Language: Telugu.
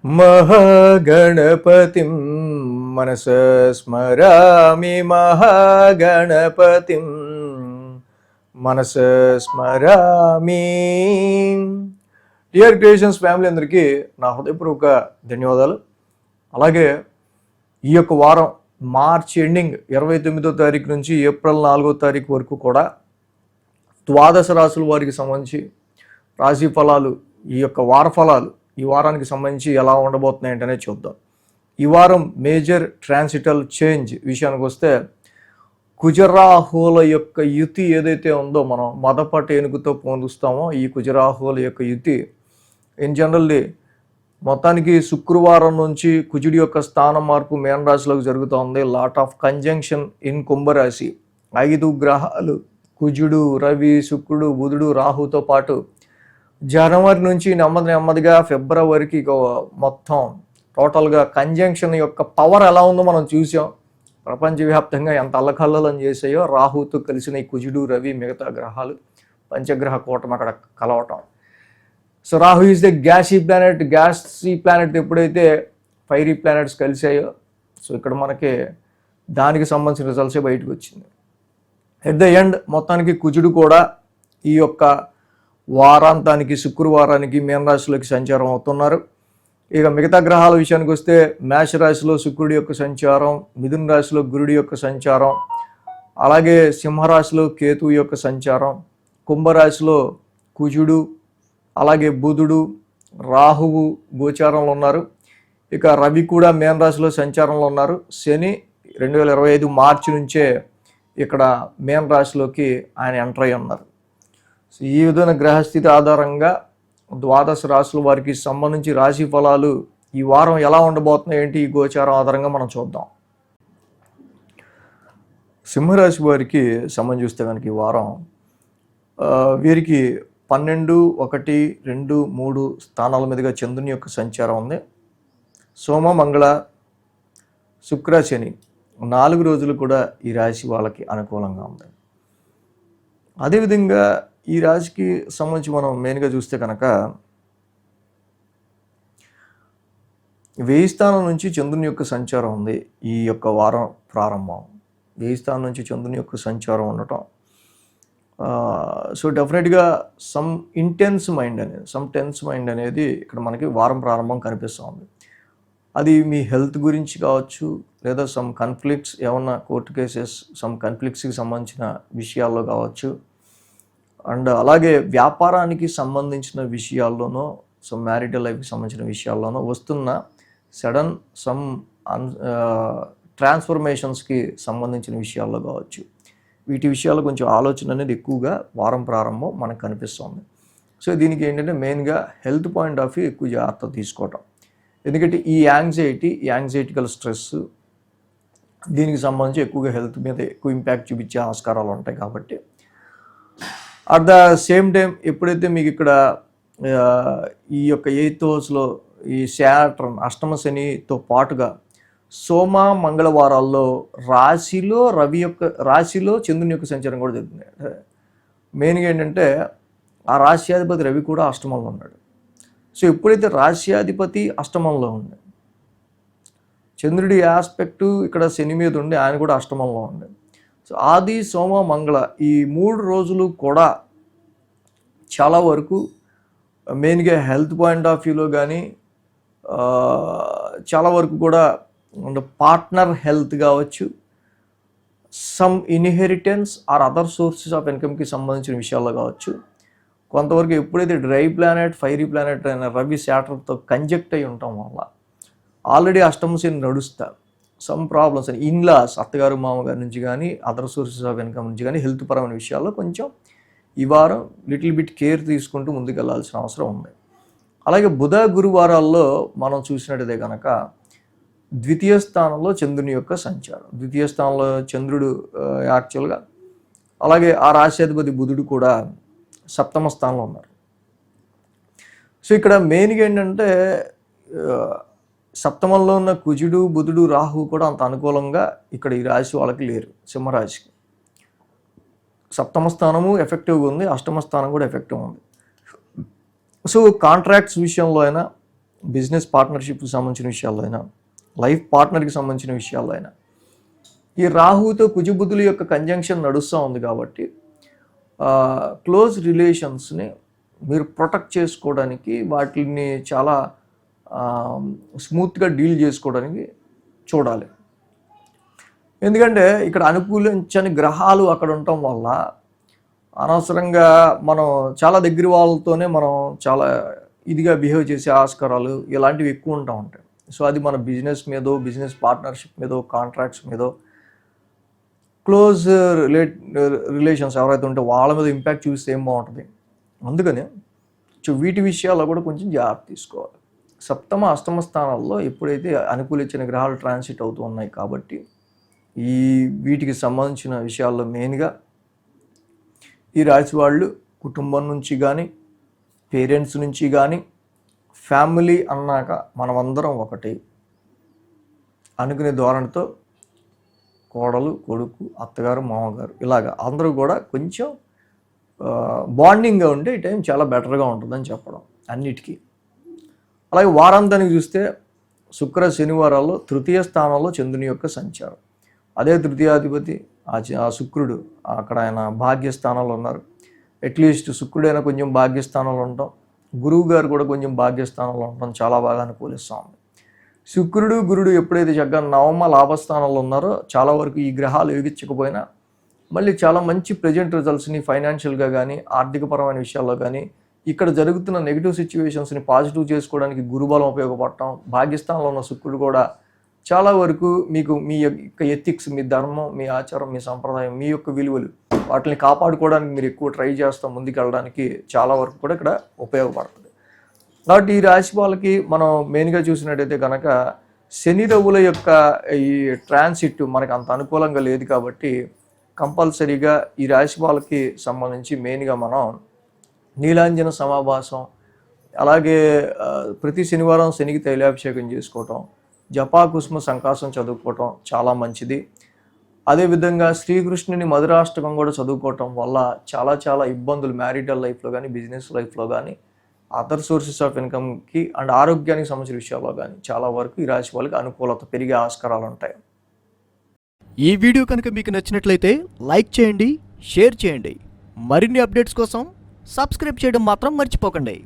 మహాగణపతిం మనసా స్మరామి మహాగణపతిం మనసా స్మరామి. డియర్ క్రియేషన్స్ ఫ్యామిలీ అందరికీ నా హృదయపూర్వక ధన్యవాదాలు. అలాగే ఈ యొక్క వారం మార్చ్ ఎండింగ్ 29వ తారీఖు నుంచి ఏప్రిల్ 4వ తారీఖు వరకు కూడా ద్వాదశ రాశుల వారికి సంబంధించి రాశి ఫలాలు, ఈ యొక్క వార ఫలాలు ఈ వారానికి సంబంధించి ఎలా ఉండబోతున్నాయి అంటేనే చూద్దాం. ఈ వారం మేజర్ ట్రాన్సిటల్ చేంజ్ విషయానికి వస్తే కుజరాహుల యొక్క యుతి ఏదైతే ఉందో మనం మదపట ఏనుగుతో పొందుస్తామో ఈ కుజరాహుల యొక్క యుతి ఇన్ జనరల్లీ మొత్తానికి శుక్రవారం నుంచి కుజుడి యొక్క స్థానం మార్పు మీన రాశిలోకి జరుగుతోంది. లాట్ ఆఫ్ కంజంక్షన్ ఇన్ కుంభరాశి. 5 గ్రహాలు కుజుడు, రవి, శుక్రుడు, బుధుడు, రాహుతో పాటు జనవరి నుంచి నెమ్మదిగా ఫిబ్రవరికి మొత్తం టోటల్గా కంజంక్షన్ యొక్క పవర్ ఎలా ఉందో మనం చూసాం. ప్రపంచవ్యాప్తంగా ఎంత అల్లకల్లోలం చేసాయో రాహుతో కలిసిన ఈ కుజుడు, రవి, మిగతా గ్రహాలు పంచగ్రహ కూటమి అక్కడ కలవటం. So Rahu is the గ్యాసీ planet. గ్యాసీ planet ఎప్పుడైతే ఫైరీ ప్లానెట్స్ కలిసాయో సో ఇక్కడ మనకి దానికి సంబంధించిన రిజల్ట్సే బయటకు వచ్చింది. ఎట్ ద ఎండ్ మొత్తానికి కుజుడు కూడా ఈ యొక్క వారాంతానికి శుక్రవారానికి మీనరాశిలోకి సంచారం అవుతున్నారు. ఇక మిగతా గ్రహాల విషయానికి వస్తే మేషరాశిలో శుక్రుడి యొక్క సంచారం, మిథున రాశిలో గురుడి యొక్క సంచారం, అలాగే సింహరాశిలో కేతువు యొక్క సంచారం, కుంభరాశిలో కుజుడు, అలాగే బుధుడు, రాహువు గోచారంలో ఉన్నారు. ఇక రవి కూడా మీనరాశిలో సంచారంలో ఉన్నారు. శని 2025 మార్చి నుంచే ఇక్కడ మీనరాశిలోకి ఆయన ఎంటర్ అయి ఉన్నారు. సో ఈ విధమైన గ్రహస్థితి ఆధారంగా ద్వాదశ రాశుల వారికి సంబంధించి రాశి ఫలాలు ఈ వారం ఎలా ఉండబోతున్నాయి ఏంటి ఈ గోచారం ఆధారంగా మనం చూద్దాం. సింహరాశి వారికి సంబంధించి చూస్తే కనుక ఈ వారం వీరికి 12, 1, 2, 3 స్థానాల మీదుగా చంద్రుని యొక్క సంచారం ఉంది. సోమ, మంగళ, శుక్ర, శని 4 రోజులు కూడా ఈ రాశి వాళ్ళకి అనుకూలంగా ఉంది. అదేవిధంగా ఈ రాశికి సంబంధించి మనం మెయిన్గా చూస్తే కనుక 1000 స్థానం నుంచి చంద్రుని యొక్క సంచారం ఉంది. ఈ యొక్క వారం ప్రారంభం 1000 స్థానం నుంచి చంద్రుని యొక్క సంచారం ఉండటం సో డెఫినెట్గా సమ్ టెన్స్ మైండ్ అనేది ఇక్కడ మనకి వారం ప్రారంభం కనిపిస్తుంది. అది మీ హెల్త్ గురించి కావచ్చు, లేదా సమ్ కాన్ఫ్లిక్ట్స్ ఏమన్నా కోర్టు కేసెస్ సమ్ కాన్ఫ్లిక్ట్స్కి సంబంధించిన విషయాల్లో కావచ్చు, అండ్ అలాగే వ్యాపారానికి సంబంధించిన విషయాల్లోనో సమ్ మ్యారిటల్ లైఫ్కి సంబంధించిన విషయాల్లోనో వస్తున్న సడన్ సమ్ ట్రాన్స్ఫర్మేషన్స్కి సంబంధించిన విషయాల్లో కావచ్చు, వీటి విషయాల్లో కొంచెం ఆలోచన అనేది ఎక్కువగా వారం ప్రారంభం మనకు కనిపిస్తుంది. సో దీనికి ఏంటంటే మెయిన్గా హెల్త్ పాయింట్ ఆఫ్ వ్యూ ఎక్కువ జాగ్రత్త తీసుకోవటం. ఎందుకంటే ఈ యాంగ్జైటికల్ స్ట్రెస్ దీనికి సంబంధించి ఎక్కువగా హెల్త్ మీద ఎక్కువ ఇంపాక్ట్ చూపించే ఆస్కారాలు ఉంటాయి. కాబట్టి అట్ ద సేమ్ టైం ఎప్పుడైతే మీకు ఇక్కడ ఈ యొక్క 8th హౌస్లో ఈ శాటర్న్ అష్టమ శనితో పాటుగా సోమ, మంగళవారాల్లో రాశిలో చంద్రుని యొక్క సంచారం కూడా జరుగుతుంది. మెయిన్గా ఏంటంటే ఆ రాశ్యాధిపతి రవి కూడా అష్టమంలో ఉన్నాడు. సో ఎప్పుడైతే రాశ్యాధిపతి అష్టమంలో ఉంది, చంద్రుడి ఆస్పెక్టు ఇక్కడ శని మీద ఉండి ఆయన కూడా అష్టమంలో ఉంది. సో ఆది, సోమ, మంగళ ఈ 3 రోజులు కూడా చాలా వరకు మెయిన్గా హెల్త్ పాయింట్ ఆఫ్ వ్యూలో కానీ చాలా వరకు కూడా పార్ట్నర్ హెల్త్ కావచ్చు, some inheritance or other sources of ఇన్కమ్కి సంబంధించిన విషయాల్లో కావచ్చు, కొంతవరకు ఎప్పుడైతే డ్రై ప్లానెట్, ఫైరీ ప్లానెట్ అయిన రవి శాటర్తో కంజెక్ట్ అయి ఉండటం వల్ల ఆల్రెడీ అష్టమ శని నడుస్తారు. సమ్ ప్రాబ్లమ్స్ ఇన్లాస్, అత్తగారు, మామగారి నుంచి కానీ అదర్ సోర్సెస్ ఆఫ్ ఇన్కమ్ నుంచి కానీ హెల్త్ పరమైన విషయాల్లో కొంచెం ఈ వారం లిటిల్ బిట్ కేర్ తీసుకుంటూ ముందుకు వెళ్ళాల్సిన అవసరం ఉంది. అలాగే బుధ, గురువారాల్లో మనం చూసినట్టయితే కనుక 2వ స్థానంలో చంద్రుని యొక్క సంచారం. 2వ స్థానంలో చంద్రుడు యాక్చువల్గా, అలాగే ఆ రాశ్యాధిపతి బుధుడు కూడా 7వ స్థానంలో ఉన్నారు. సో ఇక్కడ మెయిన్గా ఏంటంటే సప్తమంలో ఉన్న కుజుడు, బుధుడు, రాహు కూడా అంత అనుకూలంగా ఇక్కడ ఈ రాశి వాళ్ళకి లేరు. సింహరాశికి సప్తమ స్థానము ఎఫెక్టివ్గా ఉంది, అష్టమ స్థానం కూడా ఎఫెక్టివ్ ఉంది. సో కాంట్రాక్ట్స్ విషయంలో అయినా బిజినెస్ పార్ట్నర్షిప్కి సంబంధించిన విషయాల్లో అయినా, లైఫ్ పార్ట్నర్కి సంబంధించిన విషయాల్లో అయినా ఈ రాహుతో కుజబుధుల యొక్క కంజంక్షన్ నడుస్తూ ఉంది కాబట్టి క్లోజ్ రిలేషన్స్ని మీరు ప్రొటెక్ట్ చేసుకోవడానికి, వాటిని చాలా స్మూత్గా డీల్ చేసుకోవడానికి చూడాలి. ఎందుకంటే ఇక్కడ అనుకూలించని గ్రహాలు అక్కడ ఉండటం వల్ల అనవసరంగా మనం చాలా దగ్గర వాళ్ళతోనే మనం చాలా ఇదిగా బిహేవ్ చేసే ఆస్కారాలు ఇలాంటివి ఎక్కువ ఉంటాయి. సో అది మన బిజినెస్ మీదో, బిజినెస్ పార్ట్నర్షిప్ మీదో, కాంట్రాక్ట్స్ మీదో, క్లోజ్ రిలేషన్స్ ఎవరైతే ఉంటే వాళ్ళ మీద ఇంపాక్ట్ చూస్తే ఏం బాగుంటుంది. అందుకని వీటి విషయాల్లో కూడా కొంచెం జాగ్రత్త తీసుకోవాలి. సప్తమ అష్టమ స్థానాల్లో ఎప్పుడైతే అనుకూలించిన గ్రహాలు ట్రాన్సిట్ అవుతూ ఉన్నాయి కాబట్టి వీటికి సంబంధించిన విషయాల్లో మెయిన్గా ఈ రాశి వాళ్ళు కుటుంబం నుంచి కానీ, పేరెంట్స్ నుంచి కానీ, ఫ్యామిలీ అన్నాక మనమందరం ఒకటి అనుకునే ధోరణితో కోడలు, కొడుకు, అత్తగారు, మామగారు ఇలాగ అందరూ కూడా కొంచెం బాండింగ్గా ఉంటే ఈ టైం చాలా బెటర్గా ఉంటుందని చెప్పడం అన్నిటికీ. అలాగే వారాంతానికి చూస్తే శుక్ర శనివారాల్లో తృతీయ స్థానంలో చంద్రుని యొక్క సంచారం. అదే తృతీయాధిపతి ఆ శుక్రుడు అక్కడ ఆయన భాగ్యస్థానంలో ఉన్నారు. అట్లీస్ట్ శుక్రుడైనా కొంచెం భాగ్యస్థానంలో ఉంటాం, గురువు గారు కూడా కొంచెం భాగ్యస్థానంలో ఉండటం చాలా బాగా అనుకూలిస్తూ ఉంది. శుక్రుడు, గురుడు ఎప్పుడైతే చక్కగా నవమ లాభస్థానంలో ఉన్నారో చాలా వరకు ఈ గ్రహాలు యోగించకపోయినా మళ్ళీ చాలా మంచి ప్రజెంట్ రిజల్ట్స్ని ఫైనాన్షియల్గా కానీ, ఆర్థికపరమైన విషయాల్లో కానీ, ఇక్కడ జరుగుతున్న నెగిటివ్ సిచ్యువేషన్స్ని పాజిటివ్ చేసుకోవడానికి గురుబలం ఉపయోగపడటం, భాగ్యస్థానంలో ఉన్న శుక్రుడు కూడా చాలా వరకు మీకు మీ యొక్క ఎథిక్స్, మీ ధర్మం, మీ ఆచారం, మీ సంప్రదాయం, మీ యొక్క విలువలు వాటిని కాపాడుకోవడానికి మీరు ఎక్కువ ట్రై చేస్తాం ముందుకెళ్ళడానికి చాలా వరకు కూడా ఇక్కడ ఉపయోగపడుతుంది. కాబట్టి ఈ రాశి వాళ్ళకి మనం మెయిన్గా చూసినట్టయితే కనుక శని రవుల యొక్క ఈ ట్రాన్సిట్ మనకు అంత అనుకూలంగా లేదు కాబట్టి కంపల్సరీగా ఈ రాశి వాళ్ళకి సంబంధించి మెయిన్గా మనం నీలాంజన సమాభాసం, అలాగే ప్రతి శనివారం శనికి తైలాభిషేకం చేసుకోవటం, జపాకుసుమ సంకాసం చదువుకోవటం చాలా మంచిది. అదేవిధంగా శ్రీకృష్ణుని మధురాష్టకం కూడా చదువుకోవటం వల్ల చాలా చాలా ఇబ్బందులు మ్యారిటల్ లైఫ్లో కానీ, బిజినెస్ లైఫ్లో కానీ, అదర్ సోర్సెస్ ఆఫ్ ఇన్కమ్కి అండ్ ఆరోగ్యానికి సంబంధించిన విషయాల్లో కానీ చాలా వరకు ఈ రాశి వాళ్ళకి అనుకూలత పెరిగే ఆస్కారాలు ఉంటాయి. ఈ వీడియో కనుక మీకు నచ్చినట్లయితే లైక్ చేయండి, షేర్ చేయండి. మరిన్ని అప్డేట్స్ కోసం సబ్స్క్రైబ్ చేయడం మాత్రం మర్చిపోకండి.